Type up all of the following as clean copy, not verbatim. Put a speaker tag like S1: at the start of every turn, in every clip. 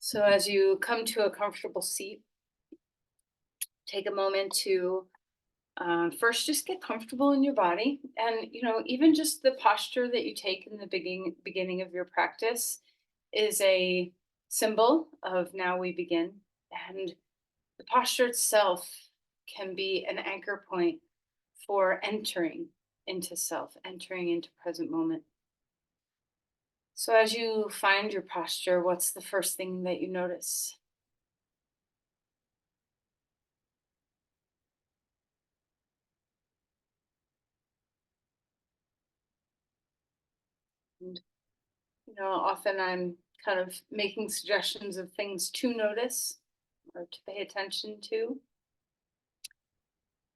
S1: So as you come to a comfortable seat, take a moment to first just get comfortable in your body, and even just the posture that you take in the beginning of your practice is a symbol of now we begin, and the posture itself can be an anchor point for entering into self, entering into present moment. So as you find your posture, what's the first thing that you notice? Often I'm kind of making suggestions of things to notice or to pay attention to,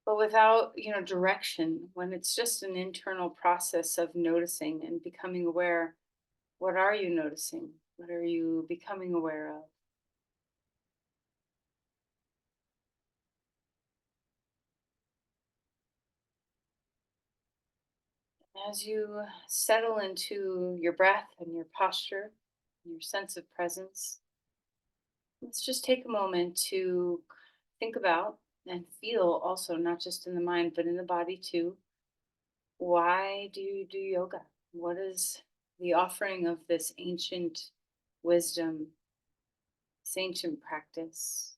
S1: but without, direction, when it's just an internal process of noticing and becoming aware. What are you noticing? What are you becoming aware of? As you settle into your breath and your posture, and your sense of presence, let's just take a moment to think about and feel also, not just in the mind, but in the body too. Why do you do yoga? What is the offering of this ancient wisdom, this ancient practice?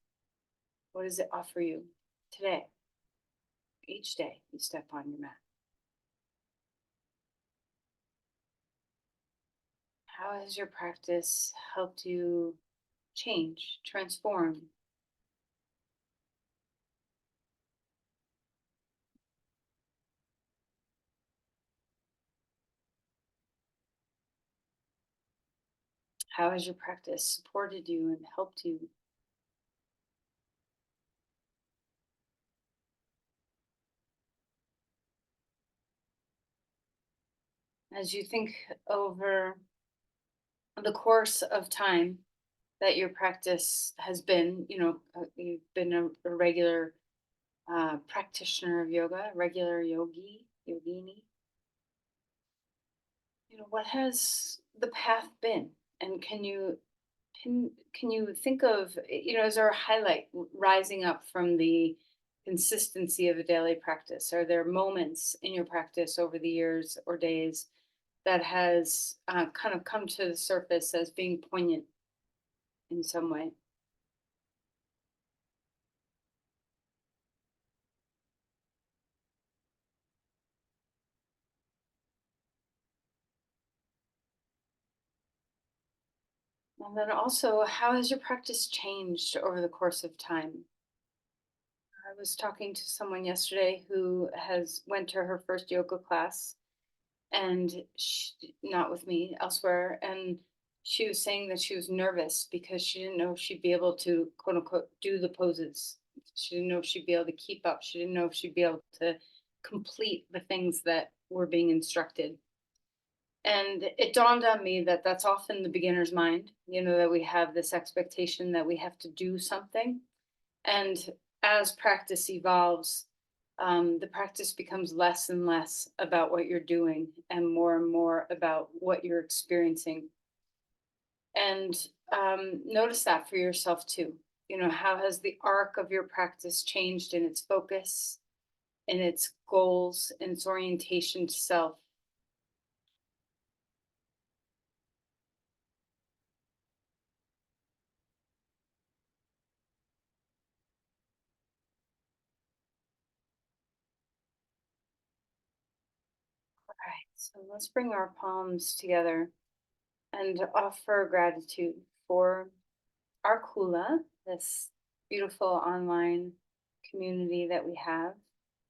S1: What does it offer you today, each day you step on your mat? How has your practice helped you change, transform? How has your practice supported you and helped you? As you think over the course of time that your practice has been, you've been a regular practitioner of yoga, regular yogini, what has the path been? And can you think of, is there a highlight rising up from the consistency of a daily practice? Are there moments in your practice over the years or days that has kind of come to the surface as being poignant in some way? And then also, how has your practice changed over the course of time? I was talking to someone yesterday who has went to her first yoga class, and not with me, elsewhere, and she was saying that she was nervous because she didn't know if she'd be able to, quote unquote, do the poses. She didn't know if she'd be able to keep up. She didn't know if she'd be able to complete the things that were being instructed. And it dawned on me that that's often the beginner's mind, that we have this expectation that we have to do something. And as practice evolves, the practice becomes less and less about what you're doing and more about what you're experiencing. And notice that for yourself too. How has the arc of your practice changed in its focus, in its goals, in its orientation to self? All right, so let's bring our palms together and offer gratitude for our Kula, this beautiful online community that we have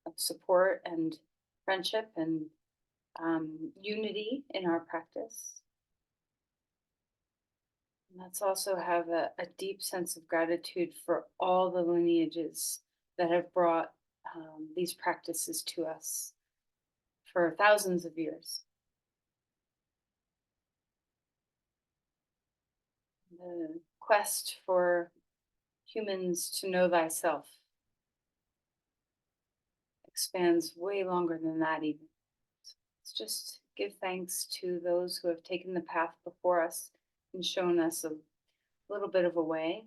S1: of support and friendship and unity in our practice. And let's also have a deep sense of gratitude for all the lineages that have brought these practices to us for thousands of years. The quest for humans to know thyself expands way longer than that, even. Let's just give thanks to those who have taken the path before us and shown us a little bit of a way.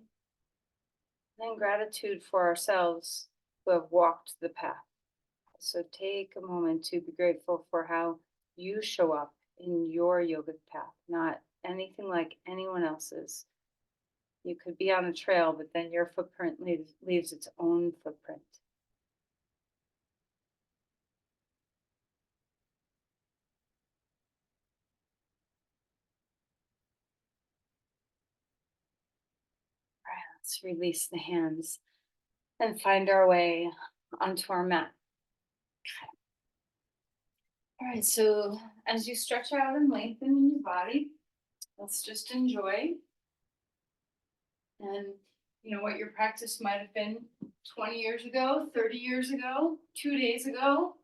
S1: And then gratitude for ourselves who have walked the path. So take a moment to be grateful for how you show up in your yogic path, not anything like anyone else's. You could be on a trail, but then your footprint leaves its own footprint. All right, let's release the hands and find our way onto our mat. All right, so as you stretch out and lengthen in your body, let's just enjoy. And you know what your practice might have been 20 years ago, 30 years ago, 2 days ago,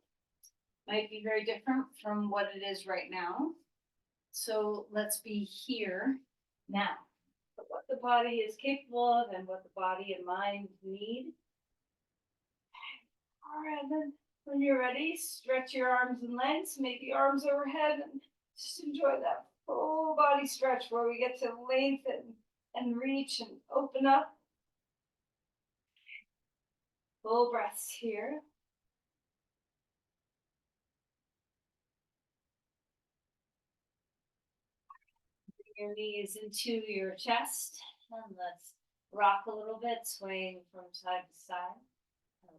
S1: might be very different from what it is right now. So let's be here now. What the body is capable of and what the body and mind need. All right, then when you're ready, stretch your arms and legs, maybe arms overhead, and just enjoy that full body stretch where we get to lengthen and reach and open up. Full breaths here. Bring your knees into your chest, and let's rock a little bit, swaying from side to side.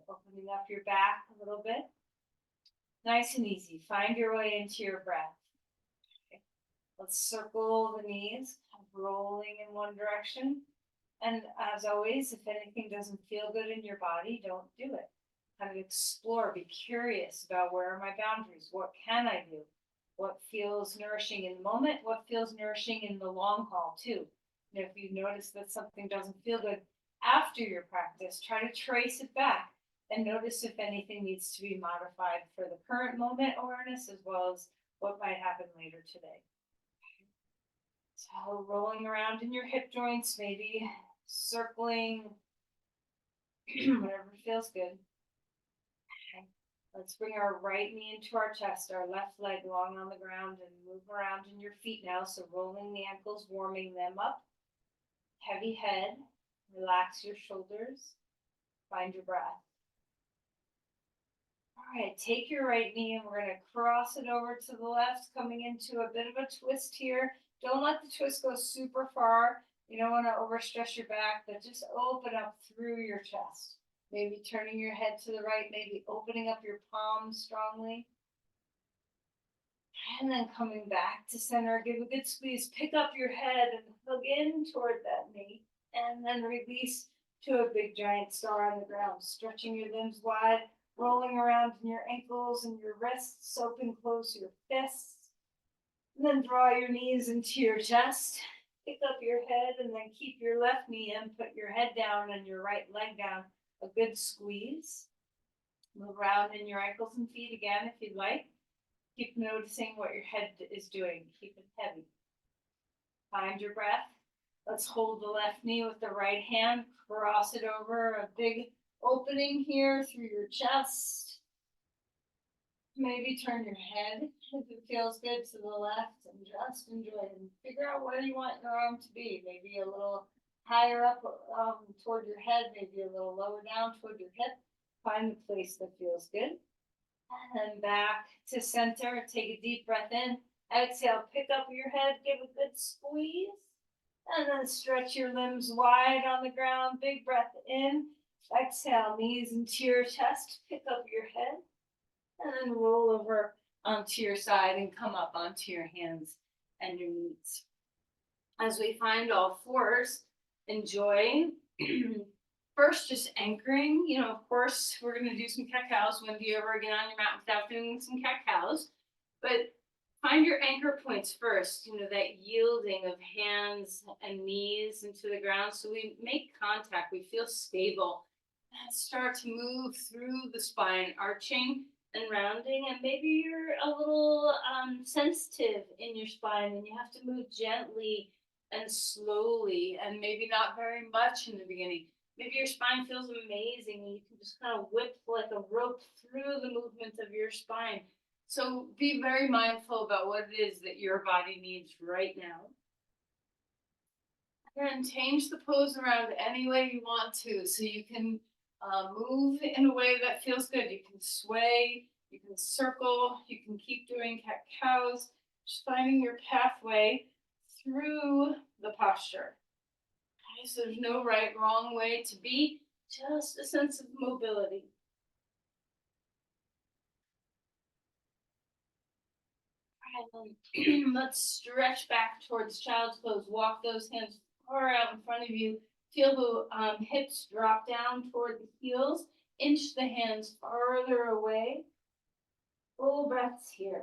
S1: Opening up your back a little bit. Nice and easy. Find your way into your breath. Okay. Let's circle the knees, rolling in one direction. And as always, if anything doesn't feel good in your body, don't do it. Kind of explore, be curious about where are my boundaries? What can I do? What feels nourishing in the moment? What feels nourishing in the long haul, too? And if you notice that something doesn't feel good after your practice, try to trace it back and notice if anything needs to be modified for the current moment awareness as well as what might happen later today. So rolling around in your hip joints, maybe circling, whatever feels good. Okay. Let's bring our right knee into our chest, our left leg long on the ground, and move around in your feet now. So rolling the ankles, warming them up. Heavy head, relax your shoulders, find your breath. All right, take your right knee and we're going to cross it over to the left, coming into a bit of a twist here. Don't let the twist go super far. You don't want to overstress your back, but just open up through your chest. Maybe turning your head to the right, maybe opening up your palms strongly. And then coming back to center, give a good squeeze, pick up your head and hug in toward that knee. And then release to a big giant star on the ground, stretching your limbs wide, rolling around in your ankles and your wrists, open close your fists. And then draw your knees into your chest, pick up your head, and then keep your left knee in, put your head down and your right leg down, a good squeeze. Move around in your ankles and feet again if you'd like. Keep noticing what your head is doing. Keep it heavy. Find your breath. Let's hold the left knee with the right hand. Cross it over, a big opening here through your chest. Maybe turn your head if it feels good to the left and just enjoy it. And figure out where you want your arm to be. Maybe a little higher up toward your head, maybe a little lower down toward your hip. Find the place that feels good. And back to center. Take a deep breath in. Exhale, pick up your head, give a good squeeze. And then stretch your limbs wide on the ground. Big breath in. Exhale, knees into your chest. Pick up your head. And then roll over onto your side and come up onto your hands and your knees. As we find all fours, enjoy. First, just anchoring. You know, of course, we're going to do some cat-cows. When do you ever get on your mat without doing some cat-cows? But find your anchor points first, you know, that yielding of hands and knees into the ground. So we make contact, we feel stable. And start to move through the spine, arching and rounding. And maybe you're a little sensitive in your spine and you have to move gently and slowly and maybe not very much in the beginning. Maybe your spine feels amazing and you can just kind of whip like a rope through the movement of your spine. So be very mindful about what it is that your body needs right now. And change the pose around any way you want to. So you can move in a way that feels good. You can sway, you can circle, you can keep doing cat cows, just finding your pathway through the posture. Okay, so there's no right, wrong way to be, just a sense of mobility. All right, then let's stretch back towards child's pose. Walk those hands far out in front of you. Feel the hips drop down toward the heels. Inch the hands farther away. Full breaths here.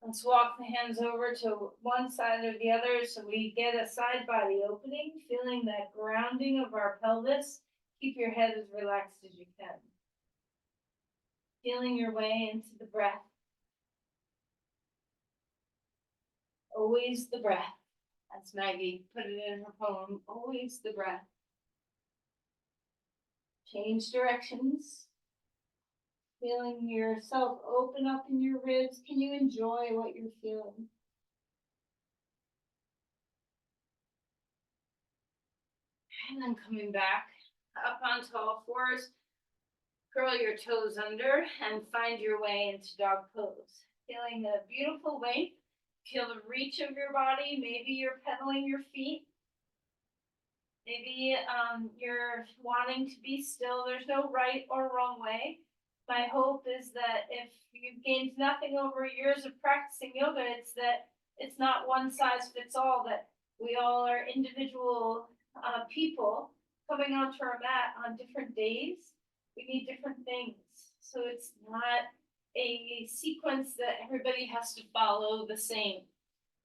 S1: Let's walk the hands over to one side or the other so we get a side body opening, feeling that grounding of our pelvis. Keep your head as relaxed as you can. Feeling your way into the breath. Always the breath. As Maggie put it in her poem, always the breath. Change directions. Feeling yourself open up in your ribs. Can you enjoy what you're feeling? And then coming back up onto all fours, curl your toes under and find your way into dog pose. Feeling a beautiful length. Feel the reach of your body. Maybe you're pedaling your feet. Maybe you're wanting to be still. There's no right or wrong way. My hope is that if you've gained nothing over years of practicing yoga, it's that it's not one size fits all, that we all are individual people coming onto our mat on different days. We need different things. So it's not a sequence that everybody has to follow the same.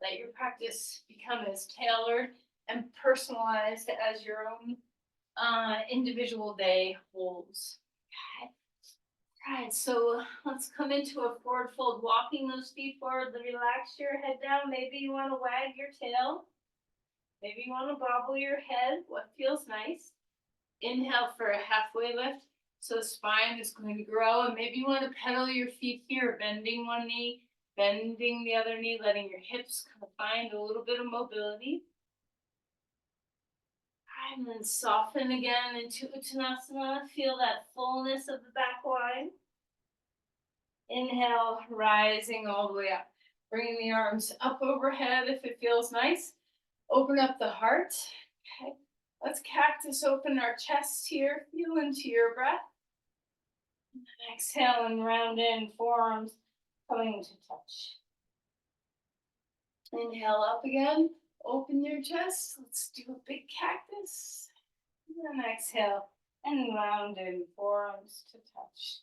S1: Let your practice become as tailored and personalized as your own individual day holds. Okay. All right, so let's come into a forward fold, walking those feet forward. Relax your head down. Maybe you want to wag your tail. Maybe you want to bobble your head. What feels nice? Inhale for a halfway lift. So the spine is going to grow, and maybe you want to pedal your feet here, bending one knee, bending the other knee, letting your hips kind of find a little bit of mobility. And then soften again into Uttanasana. Feel that fullness of the back line. Inhale, rising all the way up. Bringing the arms up overhead if it feels nice. Open up the heart. Okay. Let's cactus open our chest here. Feel into your breath. And then exhale and round in, forearms coming to touch. Inhale up again. Open your chest. Let's do a big cactus. And then exhale and round in, forearms to touch.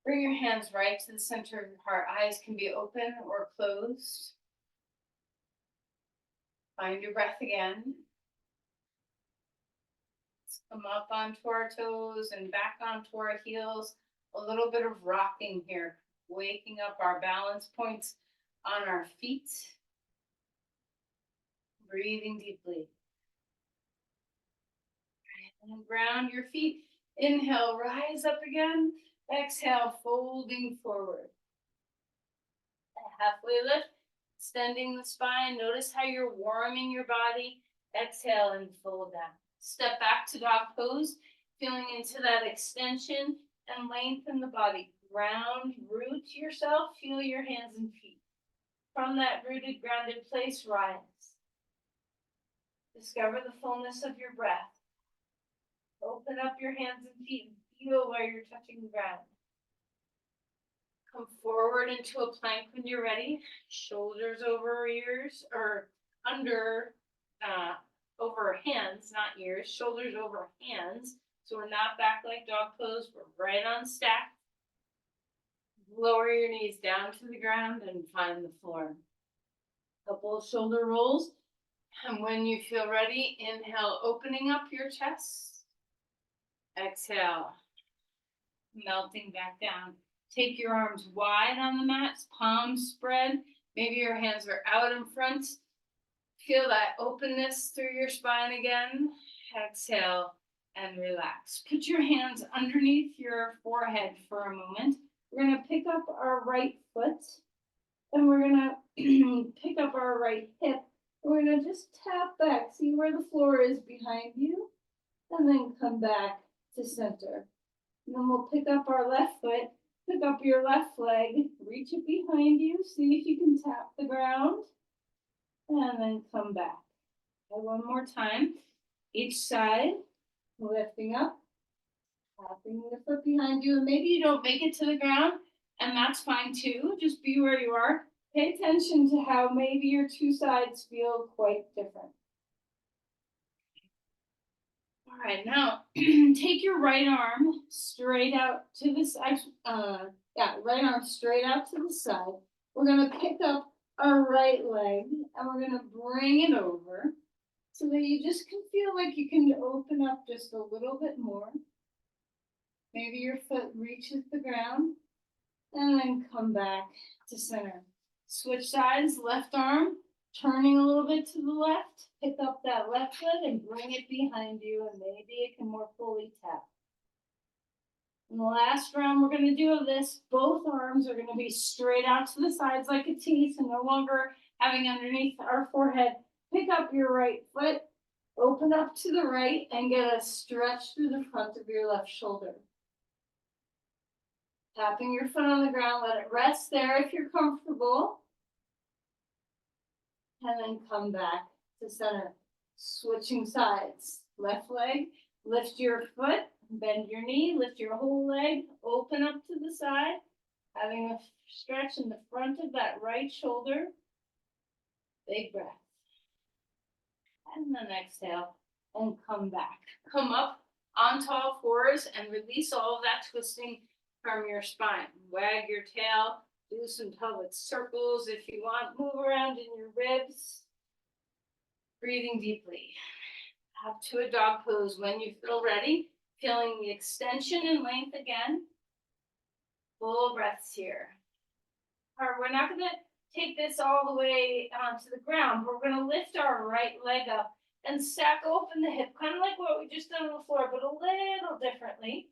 S1: Bring your hands right to the center of your heart. Eyes can be open or closed. Find your breath again. Let's come up onto our toes and back onto our heels. A little bit of rocking here, waking up our balance points on our feet. Breathing deeply. And ground your feet. Inhale, rise up again. Exhale, folding forward. A halfway lift, extending the spine. Notice how you're warming your body. Exhale and fold down. Step back to dog pose, feeling into that extension and lengthen the body. Ground, root yourself. Feel your hands and feet. From that rooted, grounded place, rise. Discover the fullness of your breath. Open up your hands and feet and feel where you're touching the ground. Come forward into a plank when you're ready. Shoulders over ears, or under, over hands, not ears. Shoulders over hands. So we're not back like dog pose. We're right on stack. Lower your knees down to the ground and find the floor. Couple of shoulder rolls. And when you feel ready, inhale, opening up your chest. Exhale, melting back down. Take your arms wide on the mat, palms spread. Maybe your hands are out in front. Feel that openness through your spine again. Exhale and relax. Put your hands underneath your forehead for a moment. We're going to pick up our right foot, And we're gonna pick up our right hip. We're gonna just tap back, see where the floor is behind you, and then come back to center. And then we'll pick up our left foot, pick up your left leg, reach it behind you, see if you can tap the ground, and then come back. Okay, one more time, each side, lifting up, tapping the foot behind you, and maybe you don't make it to the ground, and that's fine too. Just be where you are. Pay attention to how maybe your two sides feel quite different. All right, now take your right arm straight out to the side. Right arm straight out to the side. We're gonna pick up our right leg and we're gonna bring it over so that you just can feel like you can open up just a little bit more. Maybe your foot reaches the ground and then come back to center. Switch sides, left arm, turning a little bit to the left, pick up that left foot and bring it behind you, and maybe it can more fully tap. In the last round we're going to do of this, both arms are going to be straight out to the sides like a T, so no longer having underneath our forehead. Pick up your right foot, open up to the right, and get a stretch through the front of your left shoulder. Tapping your foot on the ground, let it rest there if you're comfortable. And then come back to center. Switching sides. Left leg, lift your foot, bend your knee, lift your whole leg, open up to the side, having a stretch in the front of that right shoulder. Big breath. And then exhale and come back. Come up onto all fours and release all of that twisting from your spine. Wag your tail, do some pelvic circles if you want, move around in your ribs. Breathing deeply. Up to a dog pose when you feel ready. Feeling the extension and length again. Full breaths here. All right, we're not gonna take this all the way onto the ground. We're gonna lift our right leg up and stack open the hip, kind of like what we just done on the floor, but a little differently.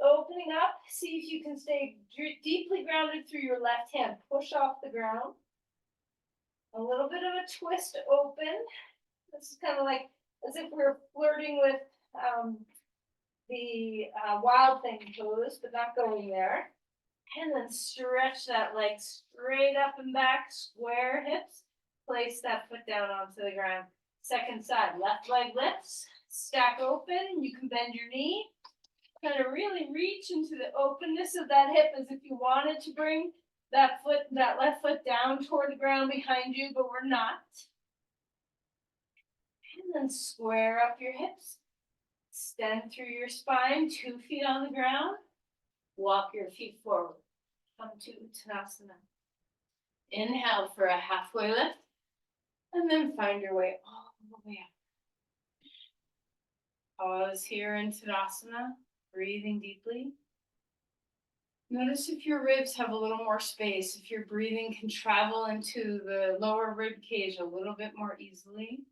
S1: Opening up, see if you can stay deeply grounded through your left hand. Push off the ground. A little bit of a twist open. This is kind of like as if we're flirting with the wild thing pose, but not going there. And then stretch that leg straight up and back, square hips. Place that foot down onto the ground. Second side, left leg lifts, stack open. You can bend your knee. Kind of really reach into the openness of that hip as if you wanted to bring that left foot down toward the ground behind you, but we're not. And then square up your hips. Extend through your spine, 2 feet on the ground. Walk your feet forward. Come to Uttanasana. Inhale for a halfway lift. And then find your way all the way up. Pause here in Tadasana. Breathing deeply. Notice if your ribs have a little more space, if your breathing can travel into the lower rib cage a little bit more easily.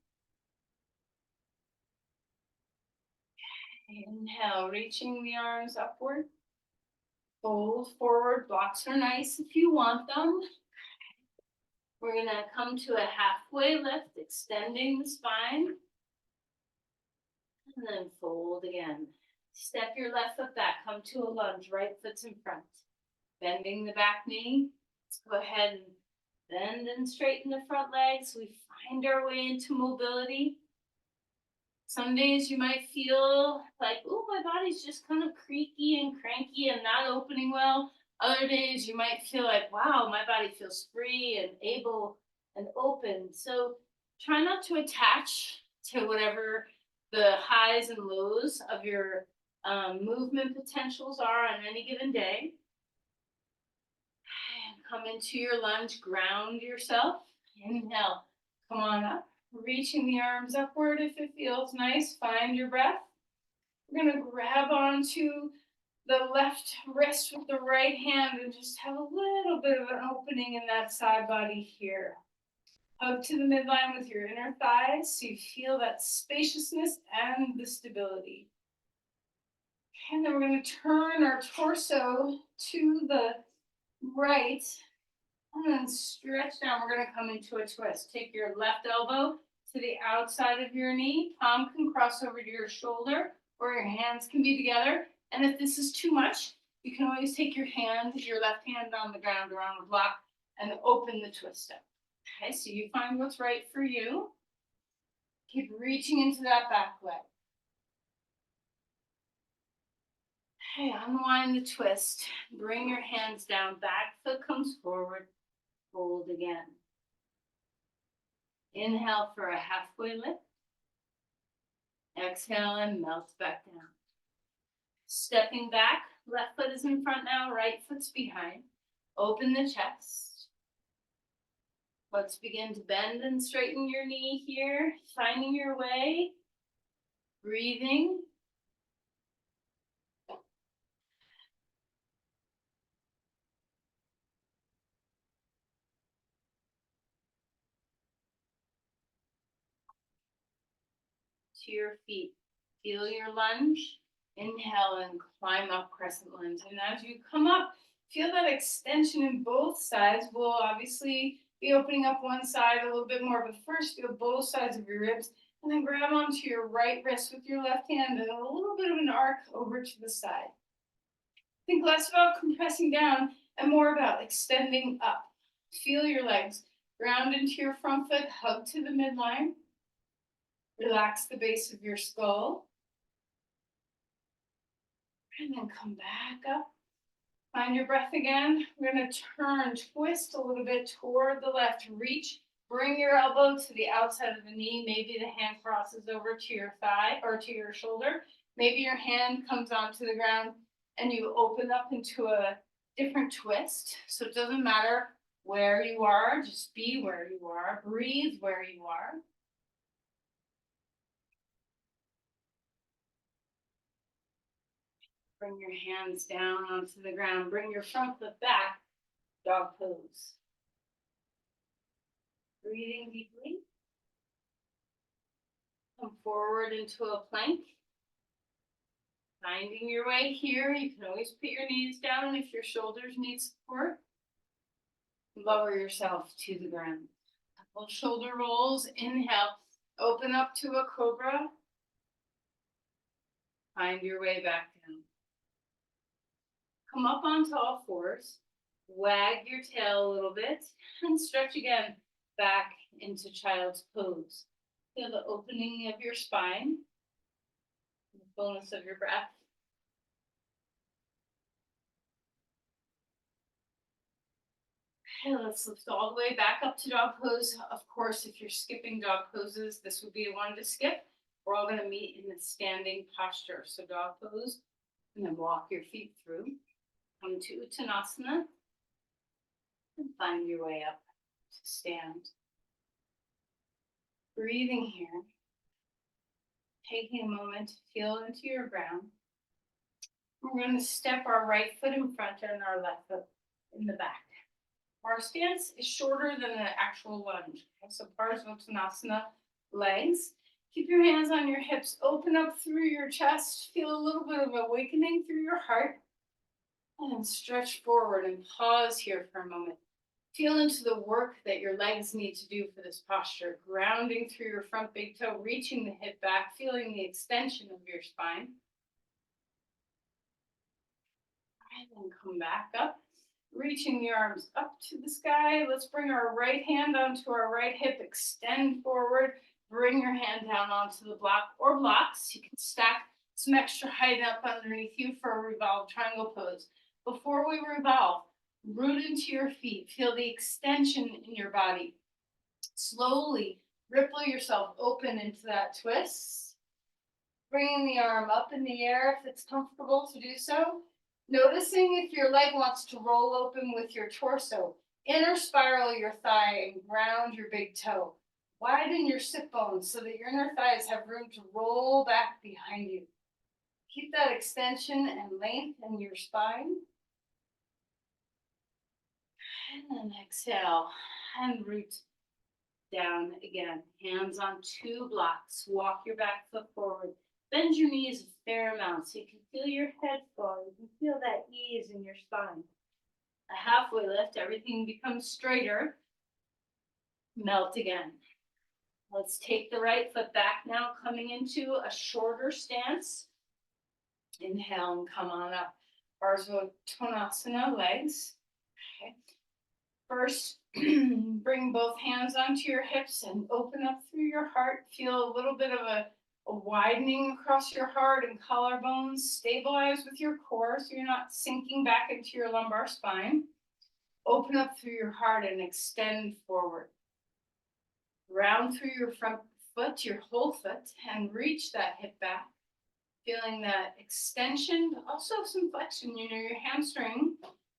S1: Inhale, reaching the arms upward. Fold forward, blocks are nice if you want them. We're gonna come to a halfway lift, extending the spine. And then fold again. Step your left foot back, come to a lunge, right foot's in front. Bending the back knee. Let's go ahead and bend and straighten the front legs. We find our way into mobility. Some days you might feel like, oh, my body's just kind of creaky and cranky and not opening well. Other days you might feel like, wow, my body feels free and able and open. So try not to attach to whatever the highs and lows of your movement potentials are on any given day. And come into your lunge, ground yourself. Inhale, come on up. Reaching the arms upward if it feels nice. Find your breath. We're going to grab onto the left wrist with the right hand and just have a little bit of an opening in that side body here. Hug to the midline with your inner thighs so you feel that spaciousness and the stability. And then we're going to turn our torso to the right And then stretch down. We're gonna come into a twist. Take your left elbow to the outside of your knee. Palm can cross over to your shoulder, or your hands can be together. And if this is too much, you can always take your left hand on the ground around the block and open the twist up. Okay, so you find what's right for you. Keep reaching into that back leg. Okay, unwind the twist. Bring your hands down. Back foot comes forward. Hold again. Inhale for a halfway lift. Exhale and melt back down. Stepping back, left foot is in front now, right foot's behind. Open the chest. Let's begin to bend and straighten your knee here, finding your way. Breathing. To your feet. Feel your lunge. Inhale and climb up crescent lunge. And as you come up, feel that extension in both sides. We'll obviously be opening up one side a little bit more, but first feel both sides of your ribs. And then grab onto your right wrist with your left hand and a little bit of an arc over to the side. Think less about compressing down and more about extending up. Feel your legs. Ground into your front foot, hug to the midline. Relax the base of your skull. And then come back up. Find your breath again. We're going to turn, twist a little bit toward the left. Reach. Bring your elbow to the outside of the knee. Maybe the hand crosses over to your thigh or to your shoulder. Maybe your hand comes onto the ground and you open up into a different twist. So it doesn't matter where you are. Just be where you are. Breathe where you are. Bring your hands down onto the ground. Bring your front foot back. Dog pose. Breathing deeply. Come forward into a plank. Finding your way here. You can always put your knees down if your shoulders need support. Lower yourself to the ground. Couple shoulder rolls. Inhale. Open up to a cobra. Find your way back down. Come up onto all fours. Wag your tail a little bit and stretch again back into child's pose. Feel the opening of your spine, the fullness of your breath. Okay, let's lift all the way back up to dog pose. Of course, if you're skipping dog poses, this would be one to skip. We're all going to meet in the standing posture. So dog pose, and then walk your feet through. Come to Uttanasana. And find your way up to stand. Breathing here. Taking a moment to feel into your ground. We're going to step our right foot in front and our left foot in the back. Our stance is shorter than an actual lunge. Okay? So Parsvottanasana, legs. Keep your hands on your hips. Open up through your chest. Feel a little bit of awakening through your heart. And then stretch forward and pause here for a moment. Feel into the work that your legs need to do for this posture. Grounding through your front big toe, reaching the hip back, feeling the extension of your spine. And then come back up, reaching the arms up to the sky. Let's bring our right hand onto our right hip, extend forward. Bring your hand down onto the block or blocks. You can stack some extra height up underneath you for a revolved triangle pose. Before we revolve, root into your feet. Feel the extension in your body. Slowly ripple yourself open into that twist. Bringing the arm up in the air if it's comfortable to do so. Noticing if your leg wants to roll open with your torso. Inner spiral your thigh and ground your big toe. Widen your sit bones so that your inner thighs have room to roll back behind you. Keep that extension and length in your spine. And then exhale and root down again. Hands on two blocks. Walk your back foot forward. Bend your knees a fair amount so you can feel your head fall. You can feel that ease in your spine. A halfway lift, everything becomes straighter. Melt again. Let's take the right foot back now, coming into a shorter stance. Inhale and come on up. Urdhva legs. Okay. First, bring both hands onto your hips and open up through your heart. Feel a little bit of a widening across your heart and collarbones. Stabilize with your core so you're not sinking back into your lumbar spine. Open up through your heart and extend forward. Round through your front foot, your whole foot, and reach that hip back. Feeling that extension, but also some flexion. You know, your hamstring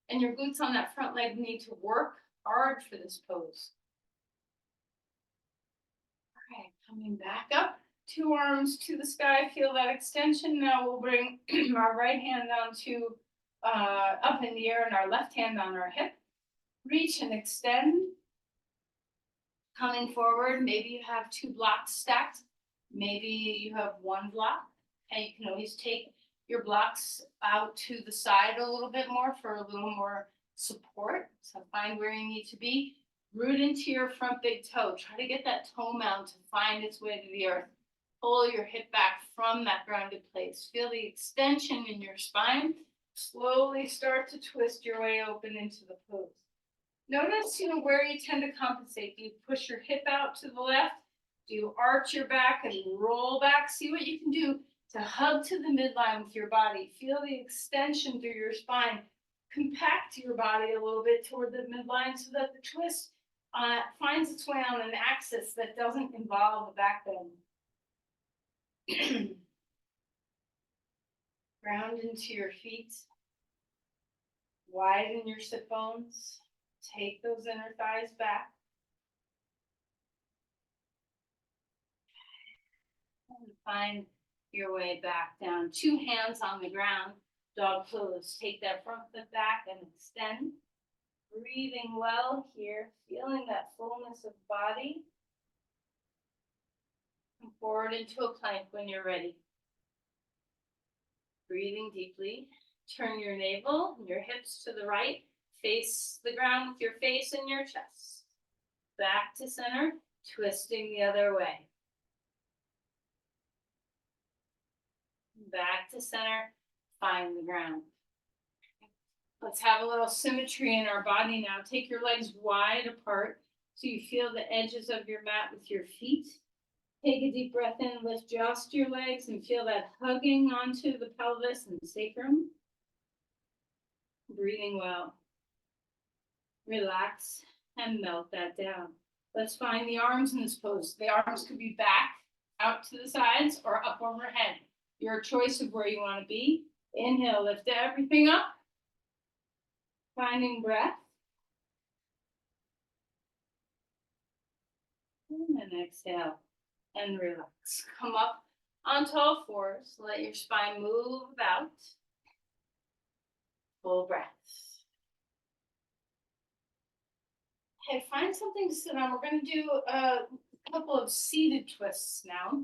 S1: and your glutes on that front leg need to work hard for this pose. All right, coming back up, 2 arms to the sky. Feel that extension. Now we'll bring our right hand down to up in the air and our left hand on our hip. Reach and extend. Coming forward, maybe you have 2 blocks stacked. Maybe you have 1 block. And you can always take your blocks out to the side a little bit more for a little more support. So find where you need to be. Root into your front big toe. Try to get that toe mount to find its way to the earth. Pull your hip back from that grounded place. Feel the extension in your spine. Slowly start to twist your way open into the pose. Notice, where you tend to compensate. Do you push your hip out to the left? Do you arch your back and roll back? See what you can do to hug to the midline with your body. Feel the extension through your spine. Compact your body a little bit toward the midline so that the twist finds its way on an axis that doesn't involve the back bend. Ground into your feet. Widen your sit bones. Take those inner thighs back. And find your way back down. 2 hands on the ground. Dog pose. Take that front foot back and extend. Breathing well here. Feeling that fullness of body. Come forward into a plank when you're ready. Breathing deeply. Turn your navel and your hips to the right. Face the ground with your face and your chest. Back to center, twisting the other way. Back to center, find the ground. Let's have a little symmetry in our body now. Take your legs wide apart so you feel the edges of your mat with your feet. Take a deep breath in, lift just your legs and feel that hugging onto the pelvis and sacrum. Breathing well. Relax and melt that down. Let's find the arms in this pose. The arms could be back, out to the sides, or up overhead. Your choice of where you want to be. Inhale, lift everything up. Finding breath. And then exhale and relax. Come up onto all fours. Let your spine move out. Full breath. Okay, find something to sit on. We're going to do a couple of seated twists now.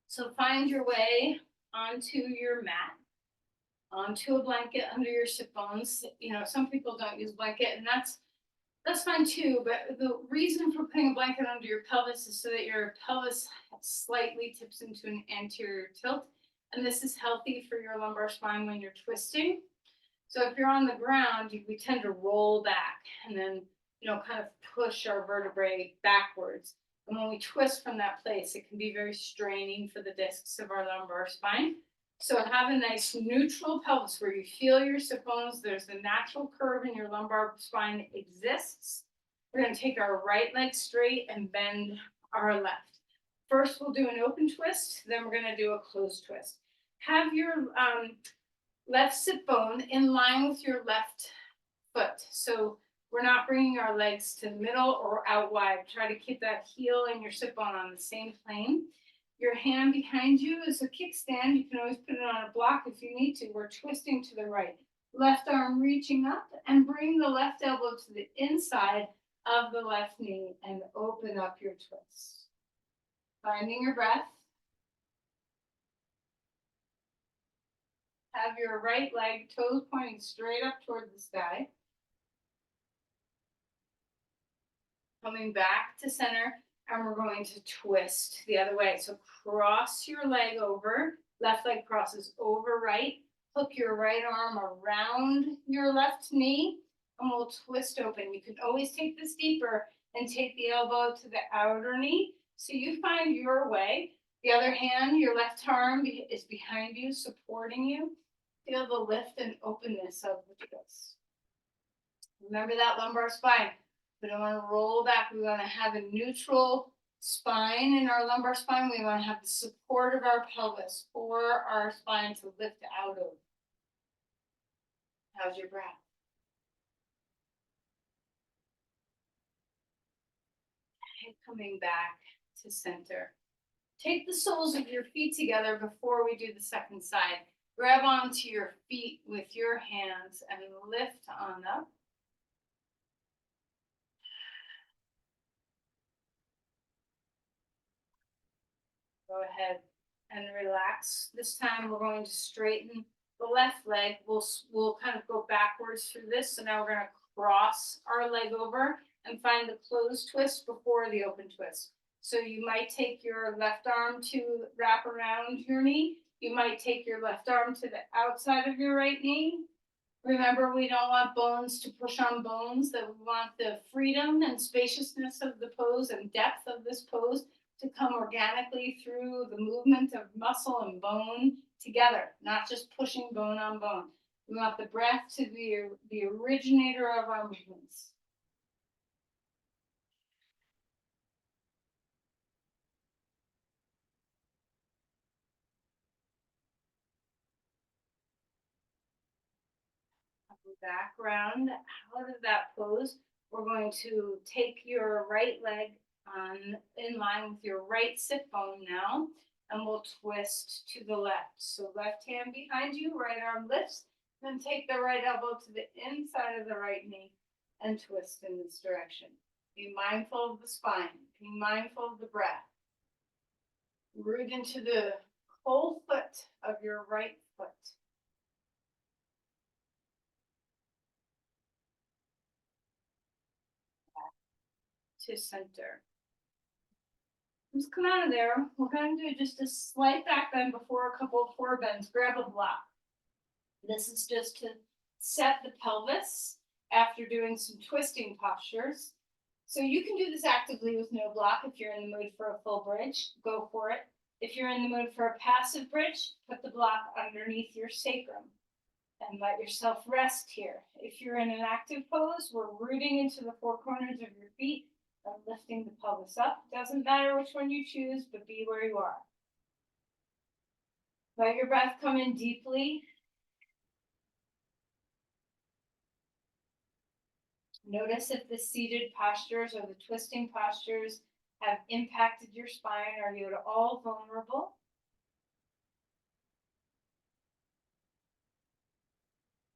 S1: So find your way onto your mat, onto a blanket under your sit bones. Some people don't use blanket, and that's fine too. But the reason for putting a blanket under your pelvis is so that your pelvis slightly tips into an anterior tilt. And this is healthy for your lumbar spine when you're twisting. So if you're on the ground, we tend to roll back and then, kind of push our vertebrae backwards. And when we twist from that place, it can be very straining for the discs of our lumbar spine. So have a nice neutral pelvis where you feel your sit bones. There's the natural curve in your lumbar spine exists. We're going to take our right leg straight and bend our left. First, we'll do an open twist. Then we're going to do a closed twist. Have your left sit bone in line with your left foot. So we're not bringing our legs to the middle or out wide. Try to keep that heel and your sit bone on the same plane. Your hand behind you is a kickstand. You can always put it on a block if you need to. We're twisting to the right. Left arm reaching up and bring the left elbow to the inside of the left knee and open up your twist. Finding your breath. Have your right leg, toes pointing straight up toward the sky. Coming back to center, and we're going to twist the other way. So cross your leg over, left leg crosses over right, hook your right arm around your left knee, and we'll twist open. You can always take this deeper and take the elbow to the outer knee. So you find your way. The other hand, your left arm is behind you, supporting you. Feel the lift and openness of the twist. Remember that lumbar spine. We don't want to roll back. We want to have a neutral spine in our lumbar spine. We want to have the support of our pelvis for our spine to lift out of. How's your breath? And coming back to center. Take the soles of your feet together before we do the second side. Grab onto your feet with your hands and lift on up. Go ahead and relax. This time we're going to straighten the left leg. We'll kind of go backwards through this. So now we're going to cross our leg over and find the closed twist before the open twist. So you might take your left arm to wrap around your knee. You might take your left arm to the outside of your right knee. Remember, we don't want bones to push on bones, that we want the freedom and spaciousness of the pose and depth of this pose to come organically through the movement of muscle and bone together, not just pushing bone on bone. We want the breath to be the originator of our movements. Back round out of that pose. We're going to take your right leg in line with your right sit bone now, and we'll twist to the left. So left hand behind you, right arm lifts, then take the right elbow to the inside of the right knee and twist in this direction. Be mindful of the spine, be mindful of the breath. Root into the whole foot of your right foot. To center. Just come out of there. We're going to do just a slight back bend before a couple of forward bends. Grab a block. This is just to set the pelvis after doing some twisting postures. So you can do this actively with no block. If you're in the mood for a full bridge, go for it. If you're in the mood for a passive bridge, put the block underneath your sacrum and let yourself rest here. If you're in an active pose, we're rooting into the four corners of your feet and lifting the pelvis up. Doesn't matter which one you choose, but be where you are. Let your breath come in deeply. Notice if the seated postures or the twisting postures have impacted your spine. Are you at all vulnerable?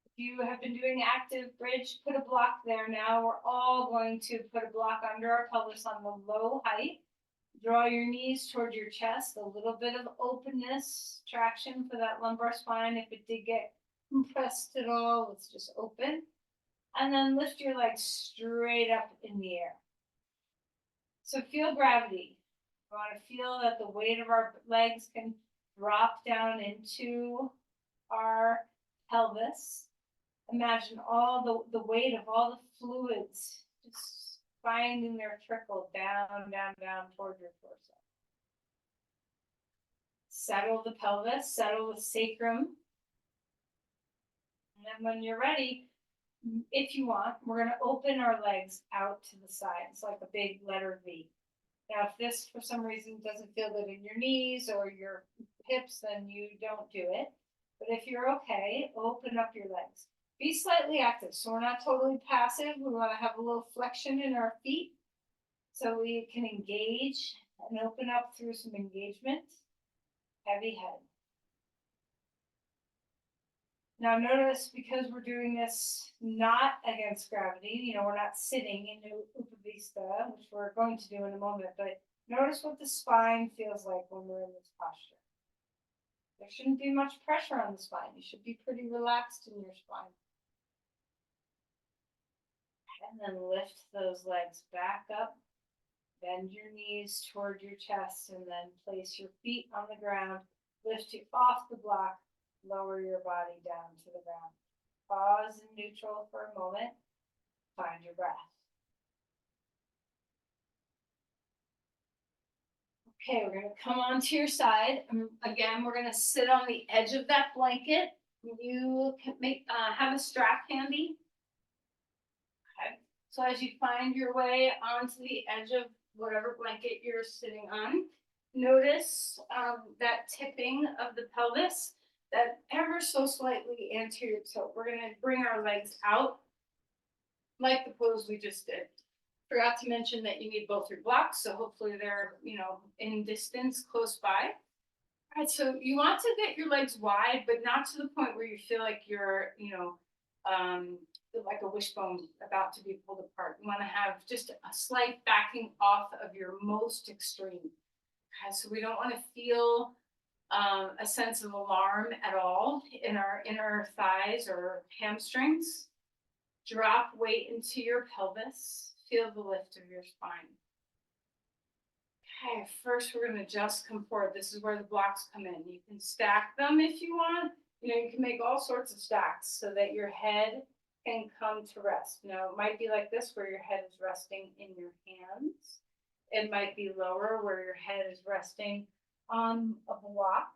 S1: If you have been doing active bridge, put a block there now. We're all going to put a block under our pelvis on the low height. Draw your knees toward your chest, a little bit of openness, traction for that lumbar spine. If it did get compressed at all, let's just open. And then lift your legs straight up in the air. So feel gravity. We want to feel that the weight of our legs can drop down into our pelvis. Imagine all the weight of all the fluids just finding their trickle down, down, down toward your torso. Settle the pelvis, settle the sacrum. And then when you're ready, if you want, we're going to open our legs out to the sides like a big letter V. Now, if this for some reason doesn't feel good in your knees or your hips, then you don't do it. But if you're okay, open up your legs. Be slightly active. So we're not totally passive. We want to have a little flexion in our feet so we can engage and open up through some engagement. Heavy head. Now notice, because we're doing this not against gravity, we're not sitting in Upavista, which we're going to do in a moment, but notice what the spine feels like when we're in this posture. There shouldn't be much pressure on the spine. You should be pretty relaxed in your spine. And then lift those legs back up. Bend your knees toward your chest and then place your feet on the ground. Lift you off the block. Lower your body down to the ground. Pause in neutral for a moment. Find your breath. Okay, we're going to come onto your side. Again, we're going to sit on the edge of that blanket. You can have a strap handy. Okay, so as you find your way onto the edge of whatever blanket you're sitting on, notice that tipping of the pelvis, that ever so slightly anterior tilt. We're going to bring our legs out like the pose we just did. Forgot to mention that you need both your blocks, so hopefully they're, in distance close by. All right, so you want to get your legs wide, but not to the point where you feel like you're, like a wishbone about to be pulled apart. You want to have just a slight backing off of your most extreme. Okay, so we don't want to feel a sense of alarm at all in our inner thighs or hamstrings. Drop weight into your pelvis. Feel the lift of your spine. Okay, first we're going to just come forward. This is where the blocks come in. You can stack them if you want. You can make all sorts of stacks so that your head can come to rest. Now, it might be like this, where your head is resting in your hands. It might be lower, where your head is resting on a block.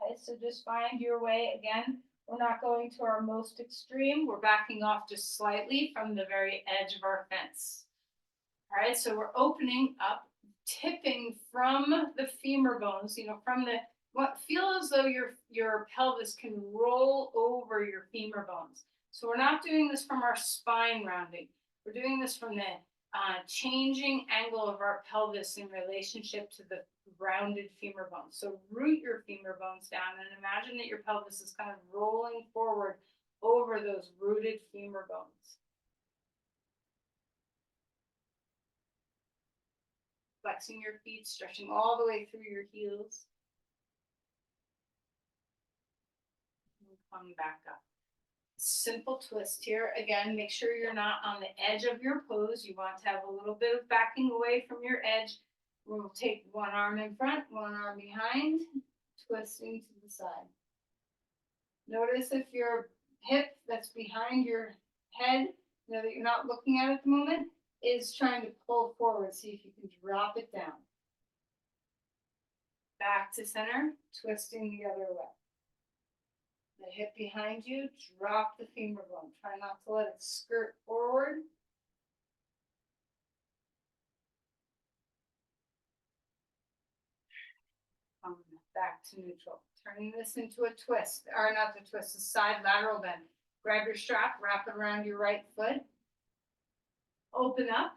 S1: Okay, so just find your way. Again, we're not going to our most extreme. We're backing off just slightly from the very edge of our fence. All right, so we're opening up, tipping from the femur bones, from feel as though your pelvis can roll over your femur bones. So we're not doing this from our spine rounding. We're doing this from the changing angle of our pelvis in relationship to the rounded femur bones. So root your femur bones down and imagine that your pelvis is kind of rolling forward over those rooted femur bones. Flexing your feet, stretching all the way through your heels. And come back up. Simple twist here. Again, make sure you're not on the edge of your pose. You want to have a little bit of backing away from your edge. We'll take one arm in front, one arm behind, twisting to the side. Notice if your hip that's behind your head, that you're not looking at the moment, is trying to pull forward. See if you can drop it down. Back to center, twisting the other way. The hip behind you, drop the femur bone. Try not to let it skirt forward. Come back to neutral. Turning this into a twist, or not the twist, the side lateral bend. Grab your strap, wrap it around your right foot. Open up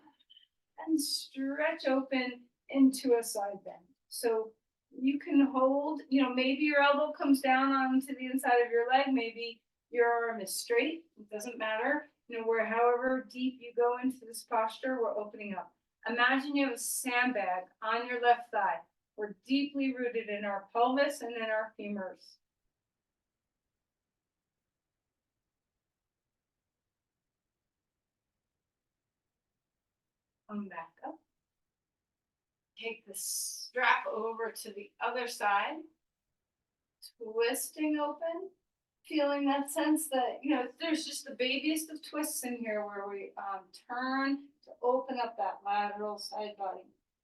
S1: and stretch open into a side bend. So you can hold, maybe your elbow comes down onto the inside of your leg, maybe your arm is straight, it doesn't matter. However deep you go into this posture, we're opening up. Imagine you have a sandbag on your left thigh. We're deeply rooted in our pelvis and in our femurs. Come back up. Take the strap over to the other side, twisting open, feeling that sense that, there's just the babiest of twists in here where we turn to open up that lateral side body.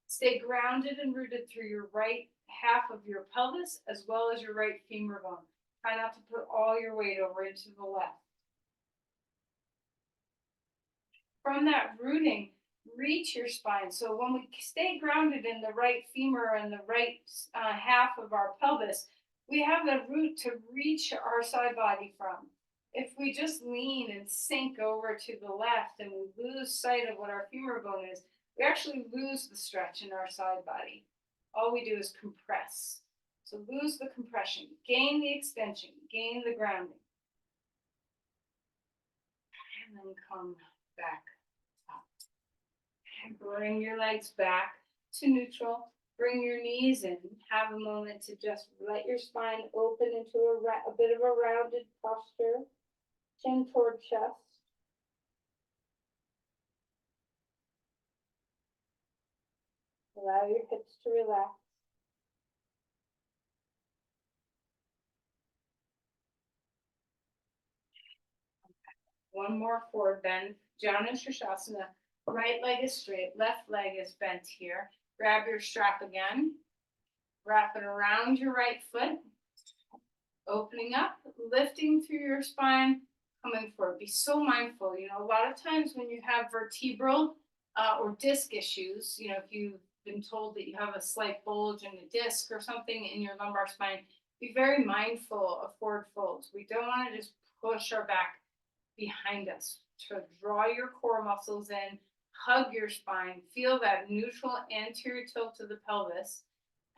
S1: Stay grounded and rooted through your right half of your pelvis as well as your right femur bone. Try not to put all your weight over into the left. From that rooting, reach your spine. So when we stay grounded in the right femur and the right half of our pelvis, we have a root to reach our side body from. If we just lean and sink over to the left and we lose sight of what our femur bone is, we actually lose the stretch in our side body. All we do is compress. So lose the compression, gain the extension, gain the grounding. And then come back up. And bring your legs back to neutral. Bring your knees in. Have a moment to just let your spine open into a bit of a rounded posture. Chin toward chest. Allow your hips to relax. One more forward bend. Janu Sirsasana. Right leg is straight, left leg is bent here. Grab your strap again. Wrap it around your right foot. Opening up, lifting through your spine, coming forward. Be so mindful. A lot of times when you have vertebral or disc issues, if you've been told that you have a slight bulge in the disc or something in your lumbar spine, be very mindful of forward folds. We don't want to just push our back behind us. To draw your core muscles in, hug your spine, feel that neutral anterior tilt of the pelvis,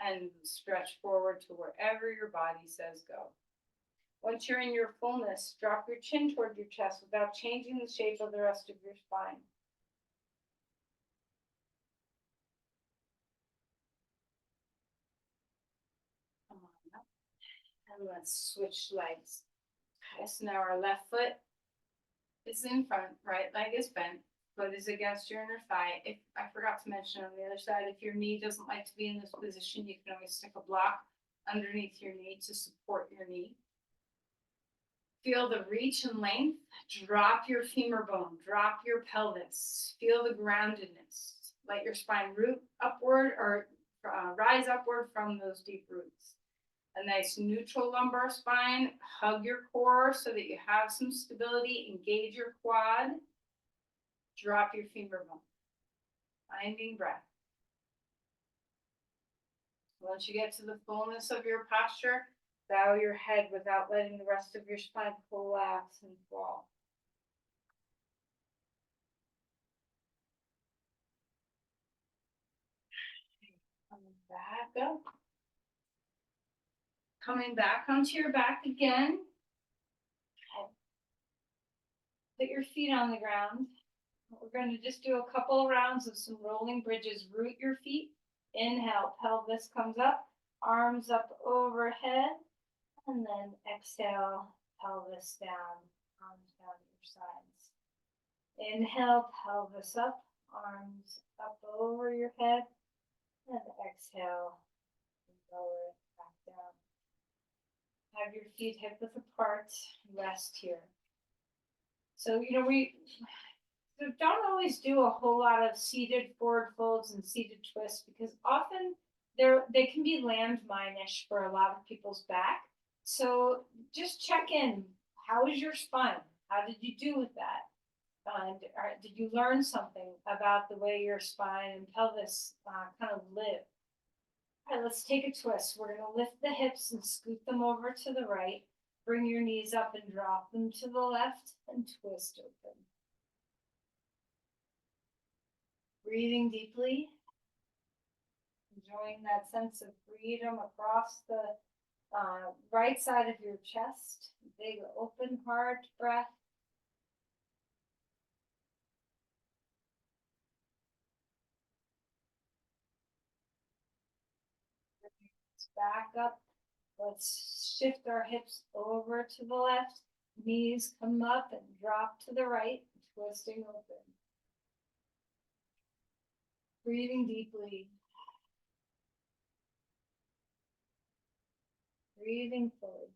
S1: and stretch forward to wherever your body says go. Once you're in your fullness, drop your chin toward your chest without changing the shape of the rest of your spine. Come on up. And let's switch legs. Okay, so now our left foot is in front, right leg is bent, foot is against your inner thigh. If I forgot to mention on the other side, if your knee doesn't like to be in this position, you can always stick a block underneath your knee to support your knee. Feel the reach and length. Drop your femur bone, drop your pelvis. Feel the groundedness. Let your spine root upward or rise upward from those deep roots. A nice neutral lumbar spine. Hug your core so that you have some stability. Engage your quad. Drop your femur bone. Finding breath. Once you get to the fullness of your posture, bow your head without letting the rest of your spine collapse and fall. Coming back up. Coming back onto your back again. Put your feet on the ground. We're going to just do a couple rounds of some rolling bridges. Root your feet. Inhale, pelvis comes up, arms up overhead, and then exhale, pelvis down, arms down your sides. Inhale, pelvis up, arms up over your head, and exhale, lower it back down. Have your feet hip width apart, rest here. So, we don't always do a whole lot of seated forward folds and seated twists because often they can be landmine-ish for a lot of people's back. So just check in. How is your spine? How did you do with that? Did you learn something about the way your spine and pelvis kind of live? All right, let's take a twist. We're going to lift the hips and scoot them over to the right. Bring your knees up and drop them to the left and twist open. Breathing deeply. Enjoying that sense of freedom across the right side of your chest. Big open heart breath. Back up. Let's shift our hips over to the left. Knees come up and drop to the right, twisting open. Breathing deeply. Breathing fully.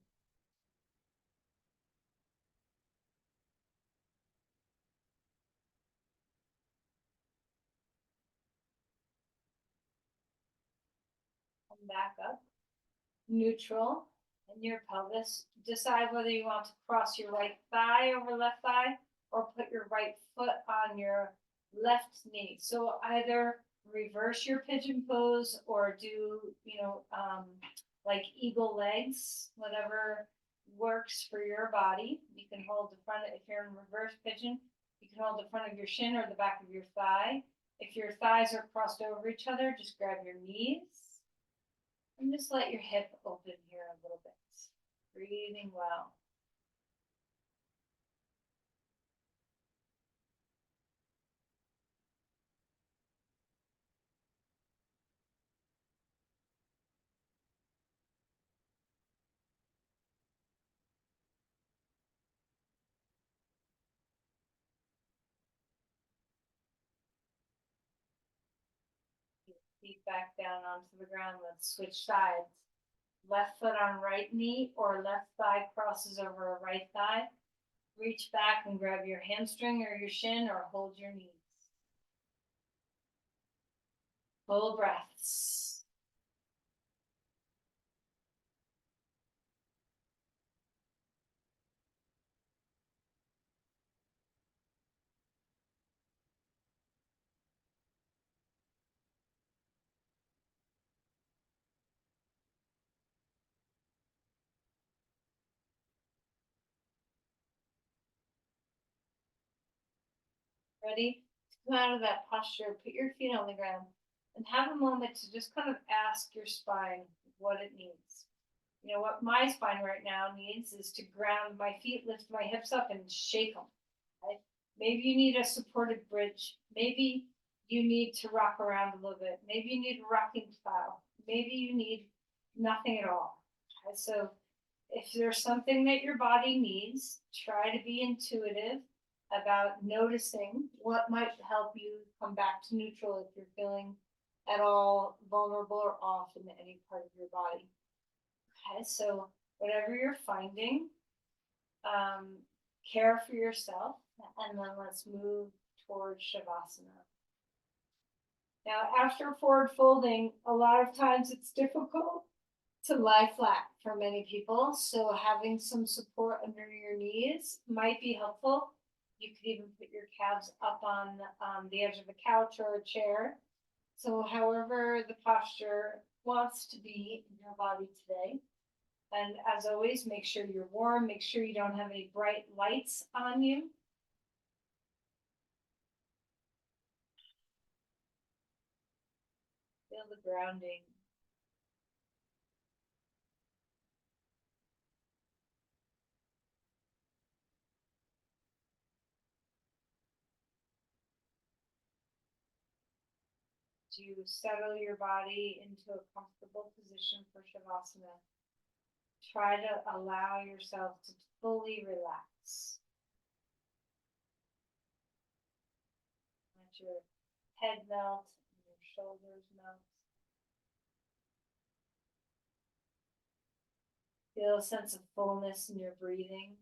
S1: Come back up. Neutral in your pelvis. Decide whether you want to cross your right thigh over left thigh or put your right foot on your left knee. So either reverse your pigeon pose or do, like eagle legs, whatever works for your body. You can hold the front, if you're in reverse pigeon, you can hold the front of your shin or the back of your thigh. If your thighs are crossed over each other, just grab your knees. And just let your hip open here a little bit. Breathing well. Feet back down onto the ground. Let's switch sides. Left foot on right knee or left thigh crosses over a right thigh. Reach back and grab your hamstring or your shin or hold your knees. Full breaths. Ready to come out of that posture, put your feet on the ground and have a moment to just kind of ask your spine what it needs. You know what my spine right now needs is to ground my feet, lift my hips up, and shake them. Right? Maybe you need a supported bridge. Maybe you need to rock around a little bit. Maybe you need a rocking style. Maybe you need nothing at all. Okay? So if there's something that your body needs, try to be intuitive about noticing what might help you come back to neutral if you're feeling at all vulnerable or off in any part of your body. Okay, so whatever you're finding, care for yourself, and then let's move towards Shavasana. Now, after forward folding, a lot of times it's difficult to lie flat for many people. So having some support under your knees might be helpful. You could even put your calves up on the edge of a couch or a chair. So however the posture wants to be in your body today. And as always, make sure you're warm. Make sure you don't have any bright lights on you. Feel the grounding. To settle your body into a comfortable position for Shavasana. Try to allow yourself to fully relax. Let your head melt and your shoulders melt. Feel a sense of fullness in your breathing.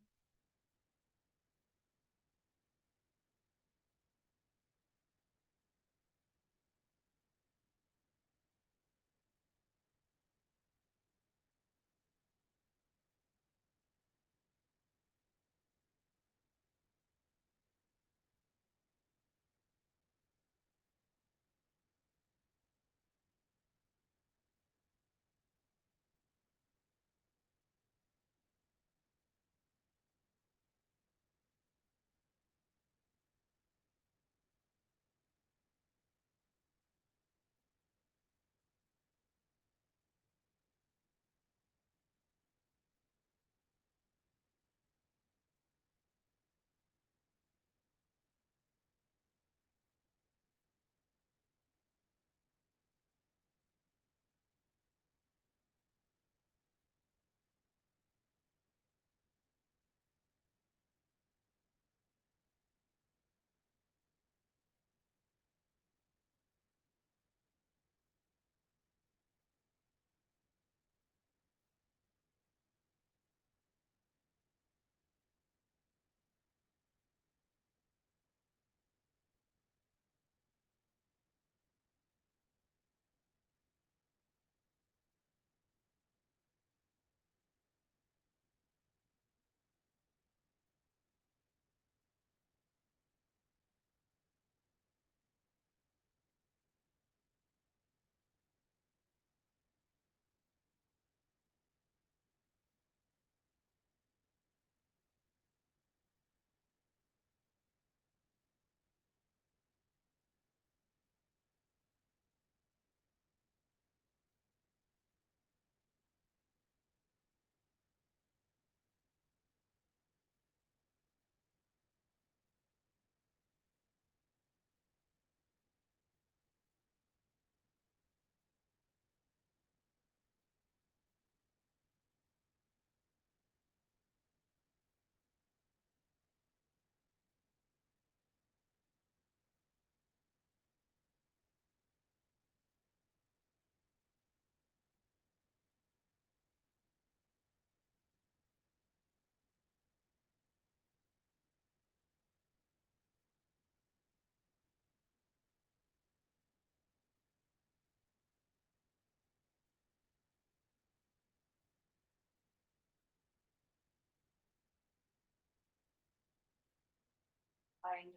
S1: find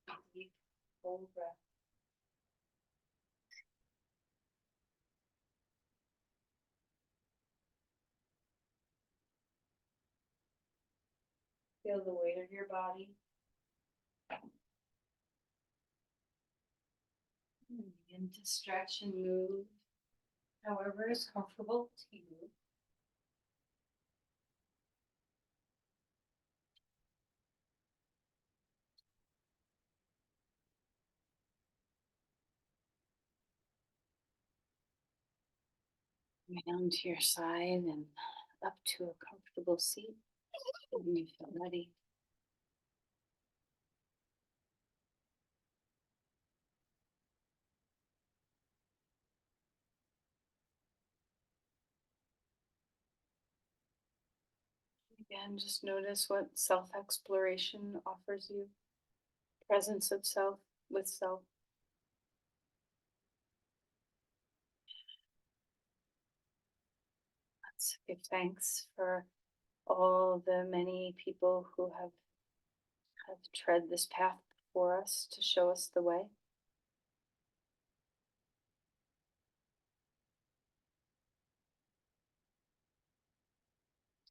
S1: a deep, full breath. Feel the weight of your body. Begin to stretch and move however is comfortable to you. Down to your side and up to a comfortable seat when you feel ready. Again, just notice what self-exploration offers you. Presence of self with self. Let's give thanks for all the many people who have tread this path before us to show us the way.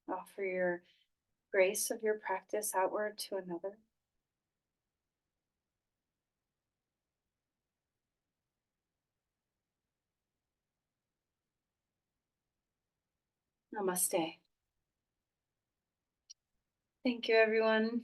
S1: Offer your grace of your practice outward to another. Namaste. Thank you, everyone.